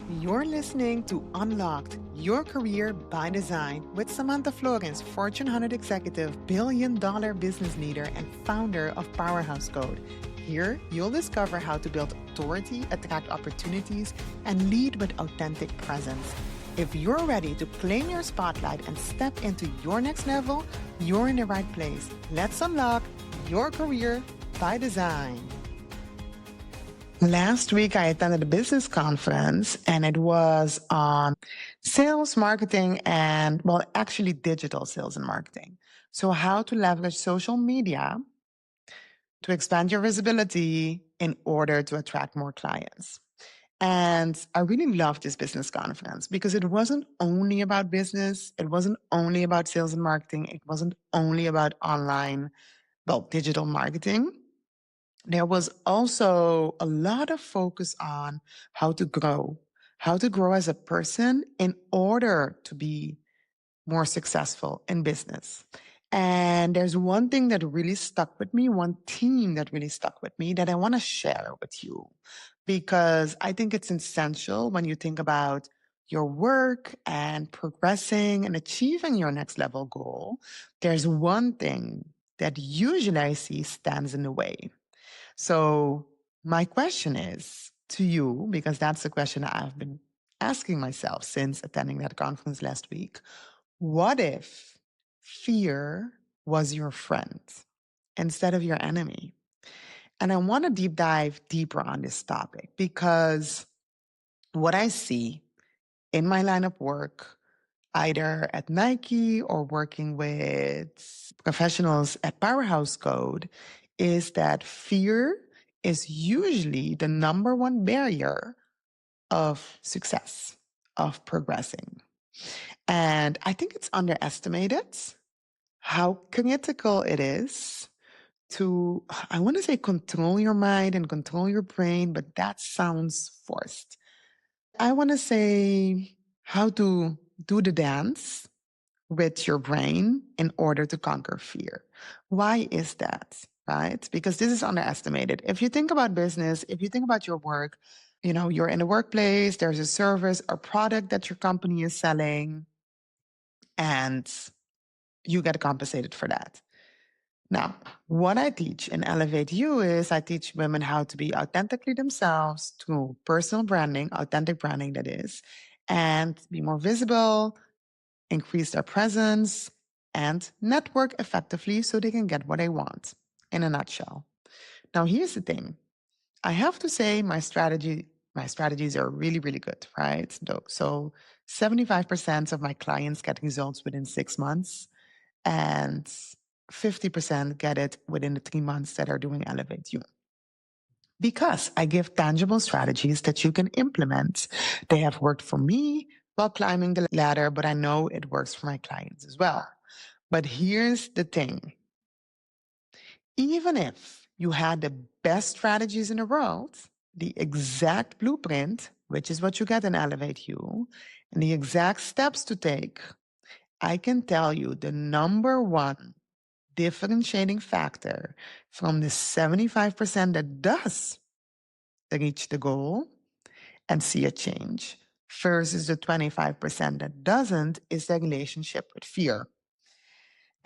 You're listening to Unlocked, Your Career by Design with Samantha Florence, Fortune 100 executive, billion-dollar business leader, and founder of Powerhouse Code. Here, you'll discover how to build authority, attract opportunities, and lead with authentic presence. If you're ready to claim your spotlight and step into your next level, you're in the right place. Let's unlock your career by design. Last week, I attended a business conference and it was on sales, marketing, and, well, actually digital sales and marketing. So, how to leverage social media to expand your visibility in order to attract more clients. And I really loved this business conference because it wasn't only about business, it wasn't only about sales and marketing, it wasn't only about online, well, digital marketing. There was also a lot of focus on how to grow as a person in order to be more successful in business. And there's one thing that really stuck with me, one theme that really stuck with me that I want to share with you because I think it's essential when you think about your work and progressing and achieving your next level goal. There's one thing that usually I see stands in the way. So, my question is to you, because that's the question I've been asking myself since attending that conference last week. What if fear was your friend instead of your enemy? And I want to deep dive deeper on this topic because what I see in my line of work, either at Nike or working with professionals at Powerhouse Code, is that fear is usually the number one barrier of success, of progressing. And I think it's underestimated how critical it is to, I want to say, control your mind and control your brain, but that sounds forced. I want to say how to do the dance with your brain in order to conquer fear. Why is that? Right? Because this is underestimated. If you think about business, if you think about your work, you're in a workplace, there's a service or product that your company is selling, and you get compensated for that. Now, what I teach in Elevate You is I teach women how to be authentically themselves through personal branding, authentic branding that is, and be more visible, increase their presence, and network effectively so they can get what they want in a nutshell. Now, here's the thing. I have to say my strategies are really, really good, right? So 75% of my clients get results within 6 months and 50% get it within the 3 months that are doing Elevate You. Because I give tangible strategies that you can implement. They have worked for me while climbing the ladder, but I know it works for my clients as well. But here's the thing. Even if you had the best strategies in the world, the exact blueprint, which is what you get in Elevate You, and the exact steps to take, I can tell you the number one differentiating factor from the 75% that does reach the goal and see a change versus the 25% that doesn't is the relationship with fear.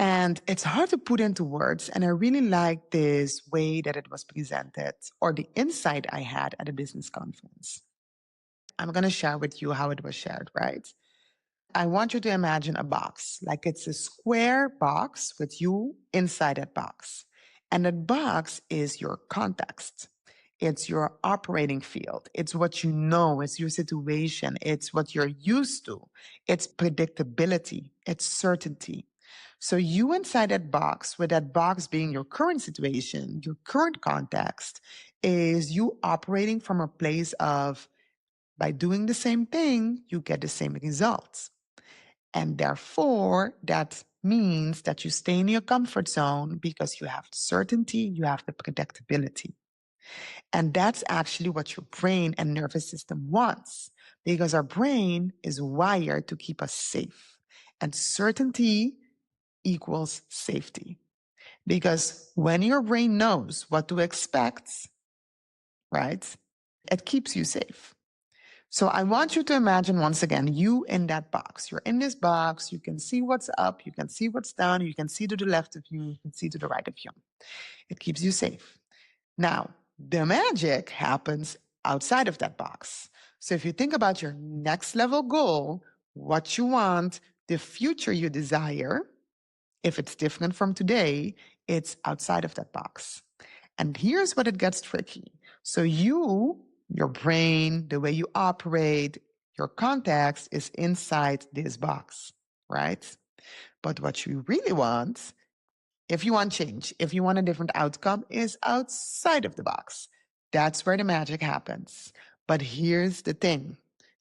And it's hard to put into words. And I really like this way that it was presented or the insight I had at a business conference. I'm going to share with you how it was shared, right? I want you to imagine a box, like it's a square box with you inside that box. And that box is your context. It's your operating field. It's what you know. It's your situation. It's what you're used to. It's predictability. It's certainty. So you inside that box, with that box being your current situation, your current context, is you operating from a place of, by doing the same thing, you get the same results. And therefore, that means that you stay in your comfort zone because you have certainty, you have the predictability. And that's actually what your brain and nervous system wants because our brain is wired to keep us safe. And certainty equals safety. Because when your brain knows what to expect, right, it keeps you safe. So I want you to imagine once again, you in that box. You're in this box. You can see what's up. You can see what's down. You can see to the left of you. You can see to the right of you. It keeps you safe. Now, the magic happens outside of that box. So if you think about your next level goal, what you want, the future you desire, if it's different from today, it's outside of that box. And here's what it gets tricky. So your brain, the way you operate, your context is inside this box, right? But what you really want, if you want change, if you want a different outcome, is outside of the box. That's where the magic happens. But here's the thing.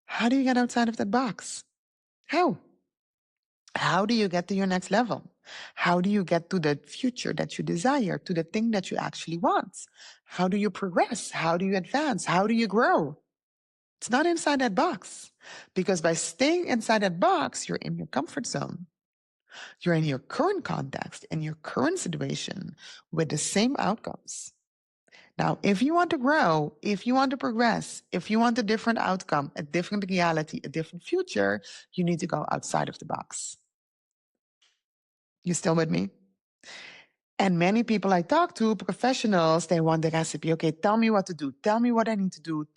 How do you get outside of that box? How? How do you get to your next level? How do you get to the future that you desire, to the thing that you actually want? How do you progress? How do you advance? How do you grow? It's not inside that box. Because by staying inside that box, you're in your comfort zone. You're in your current context, in your current situation with the same outcomes. Now, if you want to grow, if you want to progress, if you want a different outcome, a different reality, a different future, you need to go outside of the box. You still with me? And many people I talk to, professionals, they want the recipe. Okay, tell me what to do. Tell me what I need to do.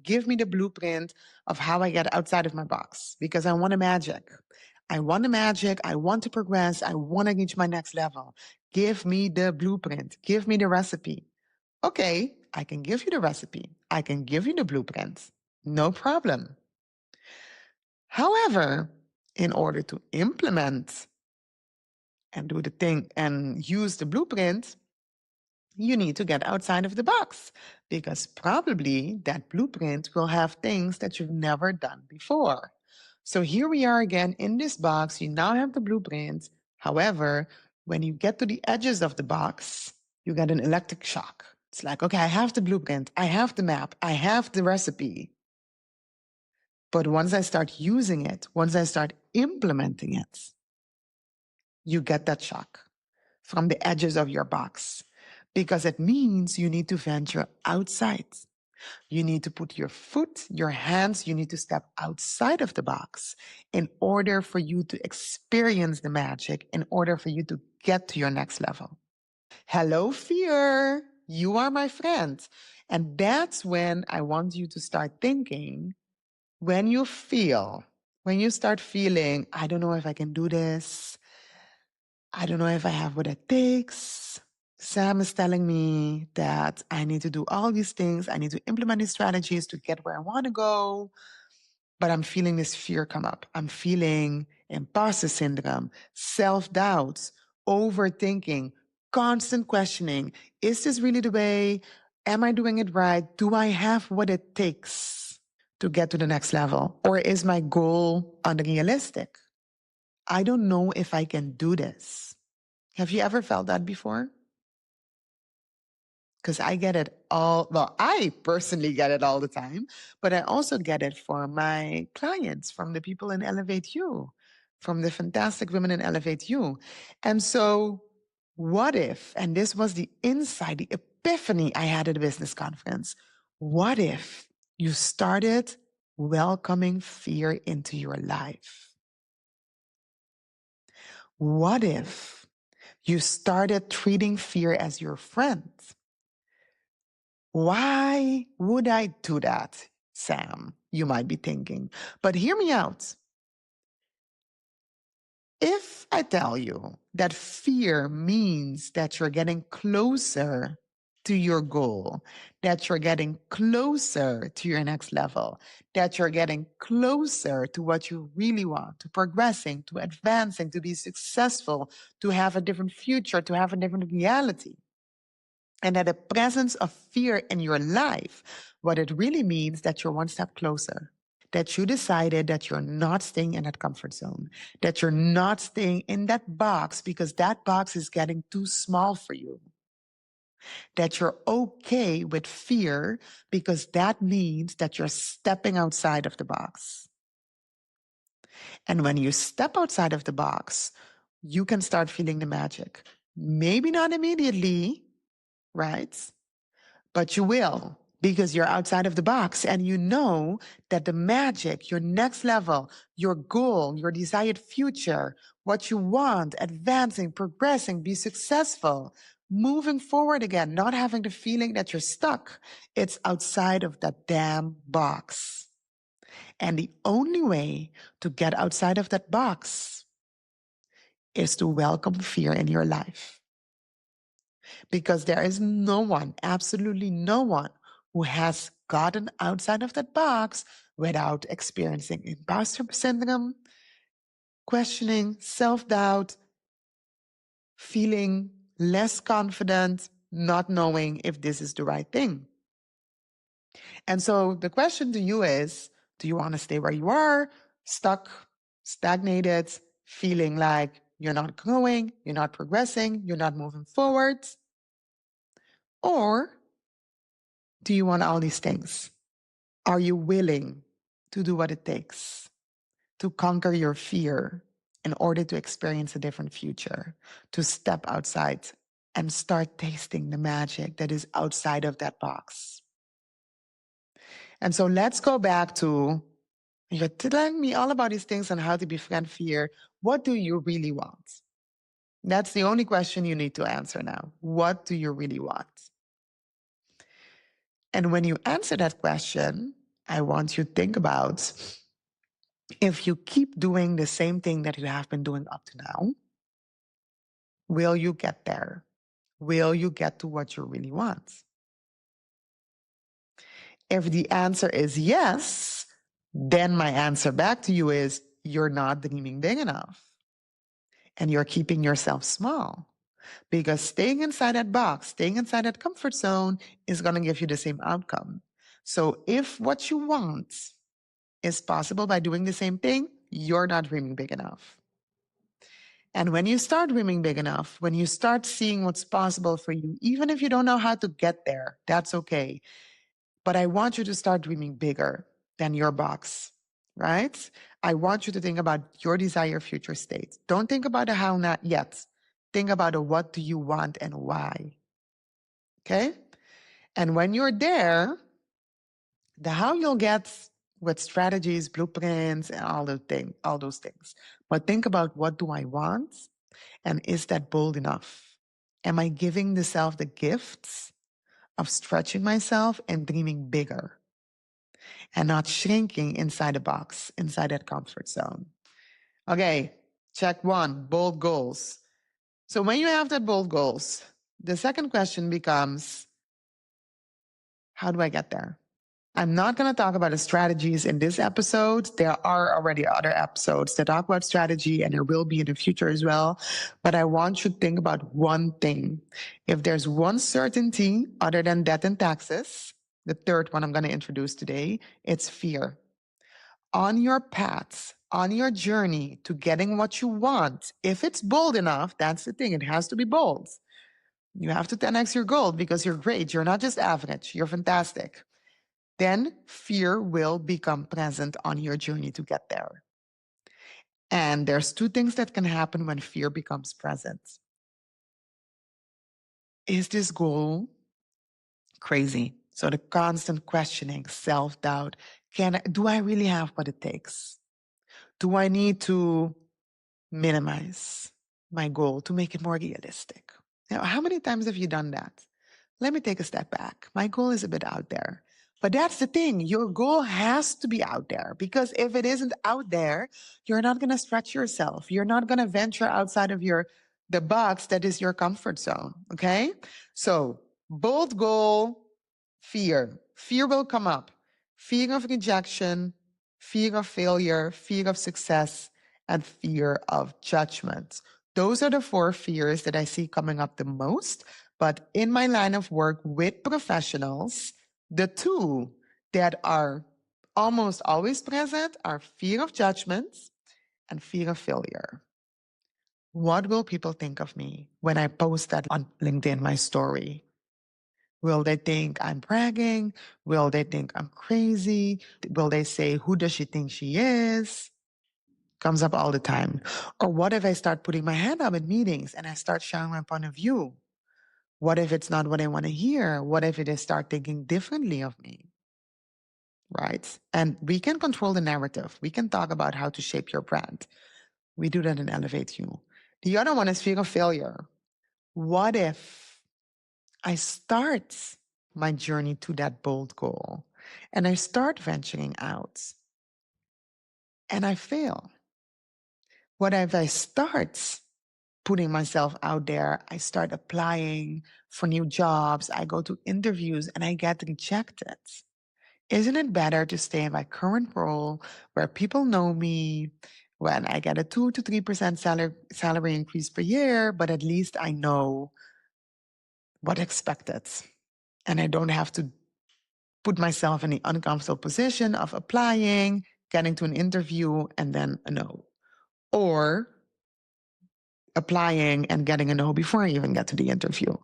Give me the blueprint of how I get outside of my box because I want a magic. I want a magic. I want to progress. I want to reach my next level. Give me the blueprint. Give me the recipe. Okay, I can give you the recipe. I can give you the blueprint. No problem. However, in order to implement and do the thing and use the blueprint, you need to get outside of the box because probably that blueprint will have things that you've never done before. So here we are again in this box. You now have the blueprint. However, when you get to the edges of the box, you get an electric shock. It's like, okay, I have the blueprint, I have the map, I have the recipe. But once I start using it, once I start implementing it, you get that shock from the edges of your box because it means you need to venture outside. You need to put your foot, your hands, you need to step outside of the box in order for you to experience the magic, in order for you to get to your next level. Hello, fear. You are my friend. And that's when I want you to start thinking when when you start feeling, I don't know if I can do this. I don't know if I have what it takes. Sam is telling me that I need to do all these things. I need to implement these strategies to get where I want to go. But I'm feeling this fear come up. I'm feeling imposter syndrome, self doubts, overthinking, constant questioning. Is this really the way? Am I doing it right? Do I have what it takes to get to the next level? Or is my goal unrealistic? I don't know if I can do this. Have you ever felt that before? Because I get it well, I personally get it all the time, but I also get it for my clients, from the people in Elevate You, from the fantastic women in Elevate You. And so, what if, and this was the insight, the epiphany I had at a business conference, what if you started welcoming fear into your life? What if you started treating fear as your friend? Why would I do that, Sam? You might be thinking. But hear me out. If I tell you that fear means that you're getting closer to your goal, that you're getting closer to your next level, that you're getting closer to what you really want, to progressing, to advancing, to be successful, to have a different future, to have a different reality, and that the presence of fear in your life, what it really means that you're one step closer, that you decided that you're not staying in that comfort zone, that you're not staying in that box because that box is getting too small for you, that you're okay with fear because that means that you're stepping outside of the box. And when you step outside of the box, you can start feeling the magic. Maybe not immediately, right? But you will. because you're outside of the box and you know that the magic, your next level, your goal, your desired future, what you want, advancing, progressing, be successful, moving forward again, not having the feeling that you're stuck. It's outside of that damn box. And the only way to get outside of that box is to welcome fear in your life. Because there is no one, absolutely no one, who has gotten outside of that box without experiencing imposter syndrome, questioning, self doubt, feeling less confident, not knowing if this is the right thing. And so the question to you is, do you want to stay where you are, stuck, stagnated, feeling like you're not growing, you're not progressing, you're not moving forward? Or do you want all these things? Are you willing to do what it takes to conquer your fear in order to experience a different future, to step outside and start tasting the magic that is outside of that box? And so let's go back to, you're telling me all about these things on how to befriend fear. What do you really want? That's the only question you need to answer now. What do you really want? And when you answer that question, I want you to think about, if you keep doing the same thing that you have been doing up to now, will you get there? Will you get to what you really want? If the answer is yes, then my answer back to you is, you're not dreaming big enough and you're keeping yourself small. Because staying inside that box, staying inside that comfort zone is going to give you the same outcome. So if what you want is possible by doing the same thing, you're not dreaming big enough. And when you start dreaming big enough, when you start seeing what's possible for you, even if you don't know how to get there, that's okay. But I want you to start dreaming bigger than your box, right? I want you to think about your desired future state. Don't think about the how not yet. Think about the what do you want and why. Okay? And when you're there, the how you'll get with strategies, blueprints, and all those things. But think about, what do I want? And is that bold enough? Am I giving the self the gifts of stretching myself and dreaming bigger and not shrinking inside a box, inside that comfort zone? Okay, check one, bold goals. So when you have that bold goals, the second question becomes, how do I get there? I'm not going to talk about the strategies in this episode. There are already other episodes that talk about strategy, and there will be in the future as well. But I want you to think about one thing. If there's one certainty other than death and taxes, the third one I'm going to introduce today, it's fear. On your path, on your journey to getting what you want, if it's bold enough, that's the thing, it has to be bold. You have to 10x your goal because you're great. You're not just average, you're fantastic. Then fear will become present on your journey to get there. And there's two things that can happen when fear becomes present. Is this goal crazy? So the constant questioning, self-doubt, do I really have what it takes? Do I need to minimize my goal to make it more realistic? Now, how many times have you done that? Let me take a step back. My goal is a bit out there. But that's the thing. Your goal has to be out there, because if it isn't out there, you're not going to stretch yourself. You're not going to venture outside of the box that is your comfort zone. Okay? So bold goal, fear. Fear will come up. Fear of rejection, fear of failure, fear of success, and fear of judgment. Those are the four fears that I see coming up the most. But in my line of work with professionals, the two that are almost always present are fear of judgment and fear of failure. What will people think of me when I post that on LinkedIn, my story? Will they think I'm bragging? Will they think I'm crazy? Will they say, who does she think she is? Comes up all the time. Or what if I start putting my hand up in meetings and I start sharing my point of view? What if it's not what I want to hear? What if they start thinking differently of me? Right? And we can control the narrative. We can talk about how to shape your brand. We do that in Elevate You. The other one is fear of failure. What if I start my journey to that bold goal and I start venturing out and I fail? What if I start putting myself out there? I start applying for new jobs. I go to interviews and I get rejected. Isn't it better to stay in my current role where people know me, when I get a 2 to 3% salary increase per year, but at least I know what expected and I don't have to put myself in the uncomfortable position of applying, getting to an interview, and then a no. Or applying and getting a no before I even get to the interview.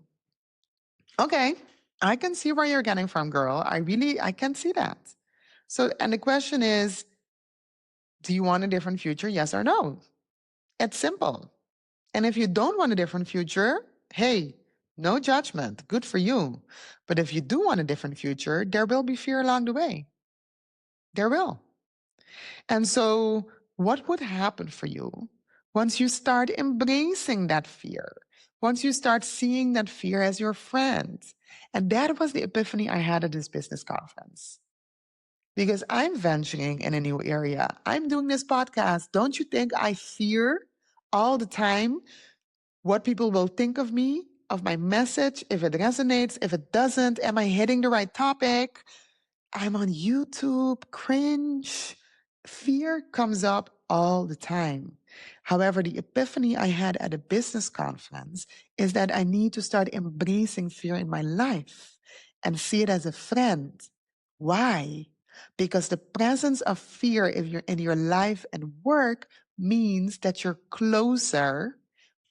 Okay, I can see where you're getting from, girl. I can see that. So, and the question is, do you want a different future? Yes or no? It's simple. And if you don't want a different future, hey, no judgment. Good for you. But if you do want a different future, there will be fear along the way. There will. And so, what would happen for you once you start embracing that fear? Once you start seeing that fear as your friend? And that was the epiphany I had at this business conference. Because I'm venturing in a new area. I'm doing this podcast. Don't you think I fear all the time what people will think of me, of my message, if it resonates, if it doesn't? Am I hitting the right topic? I'm on YouTube, cringe. Fear comes up all the time. However, the epiphany I had at a business conference is that I need to start embracing fear in my life and see it as a friend. Why? Because the presence of fear if you're in your life and work means that you're closer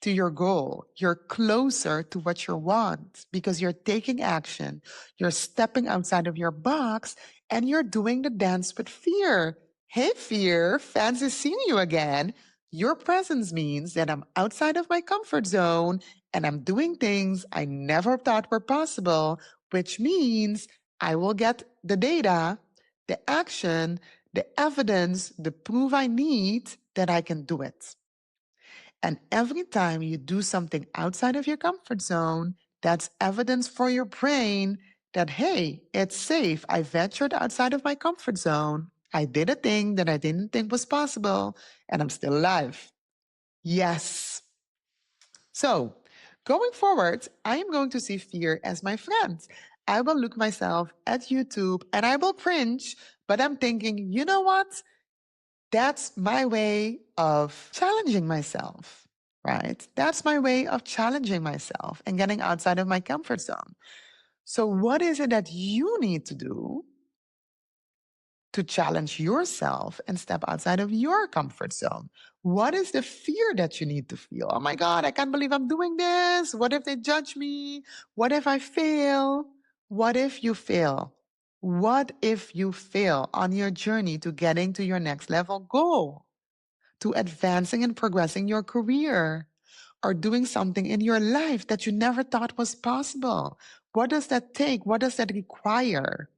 to your goal. You're closer to what you want because you're taking action. You're stepping outside of your box and you're doing the dance with fear. Hey, fear, fancy seeing you again. Your presence means that I'm outside of my comfort zone and I'm doing things I never thought were possible, which means I will get the data, the action, the evidence, the proof I need that I can do it. And every time you do something outside of your comfort zone, that's evidence for your brain that, hey, it's safe. I ventured outside of my comfort zone. I did a thing that I didn't think was possible, and I'm still alive. Yes. So, going forward, I am going to see fear as my friend. I will look myself at YouTube and I will cringe, but I'm thinking, you know what? That's my way of challenging myself, right? That's my way of challenging myself and getting outside of my comfort zone. So, what is it that you need to do to challenge yourself and step outside of your comfort zone? What is the fear that you need to feel? Oh my God, I can't believe I'm doing this. What if they judge me? What if I fail? What if you fail? What if you fail on your journey to getting to your next level goal, to advancing and progressing your career, or doing something in your life that you never thought was possible? What does that take? What does that require?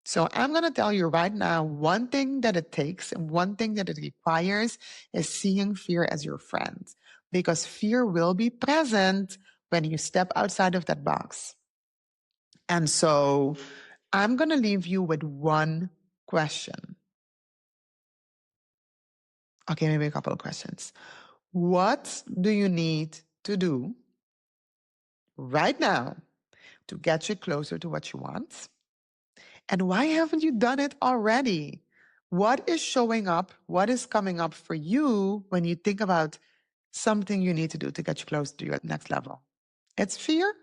So I'm going to tell you right now, one thing that it takes and one thing that it requires is seeing fear as your friend, because fear will be present when you step outside of that box. And so I'm going to leave you with one question. Okay, maybe a couple of questions. What do you need to do right now to get you closer to what you want? And why haven't you done it already? What is showing up? What is coming up for you when you think about something you need to do to get you close to your next level? It's fear.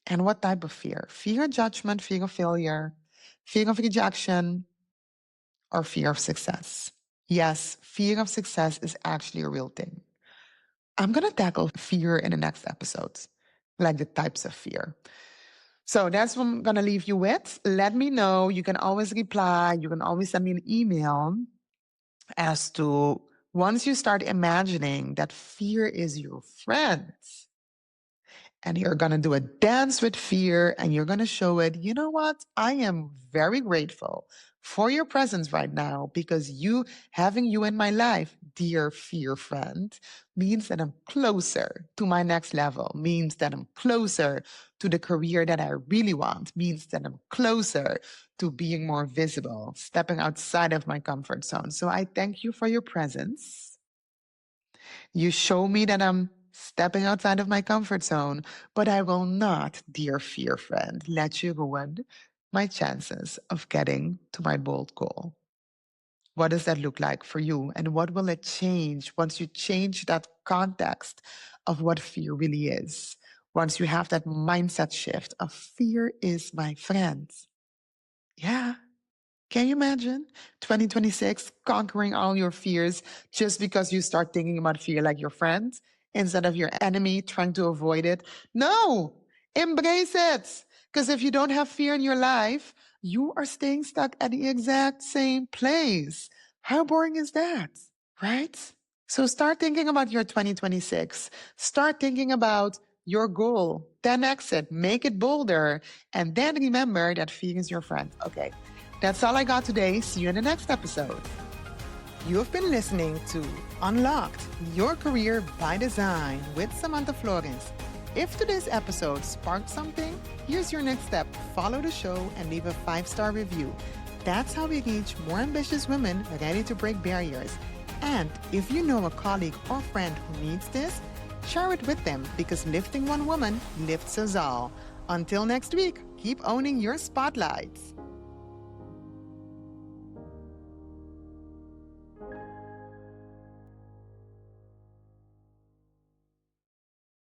And what type of fear? Fear of judgment, fear of failure, fear of rejection, or fear of success? Yes, fear of success is actually a real thing. I'm going to tackle fear in the next episode, like the types of fear. So that's what I'm going to leave you with. Let me know. You can always reply. You can always send me an email as to once you start imagining that fear is your friend And you're going to do a dance with fear and you're going to show it, you know what? I am very grateful for your presence right now because having you in my life, dear fear friend, means that I'm closer to my next level, means that I'm closer to the career that I really want, means that I'm closer to being more visible, stepping outside of my comfort zone. So I thank you for your presence. You show me that I'm stepping outside of my comfort zone, but I will not, dear fear friend, let you ruin my chances of getting to my bold goal. What does that look like for you? And what will it change once you change that context of what fear really is? Once you have that mindset shift of fear is my friend. Yeah. Can you imagine 2026 conquering all your fears just because you start thinking about fear like your friend instead of your enemy trying to avoid it? No, embrace it. Because if you don't have fear in your life, you are staying stuck at the exact same place. How boring is that? Right? So start thinking about your 2026. Start thinking about your goal. 10x it, make it bolder. And then remember that fear is your friend. Okay. That's all I got today. See you in the next episode. You have been listening to Unlocked, Your Career by Design with Samantha Flores. If today's episode sparked something, here's your next step. Follow the show and leave a 5-star review. That's how we reach more ambitious women ready to break barriers. And if you know a colleague or friend who needs this, share it with them because lifting one woman lifts us all. Until next week, keep owning your spotlights.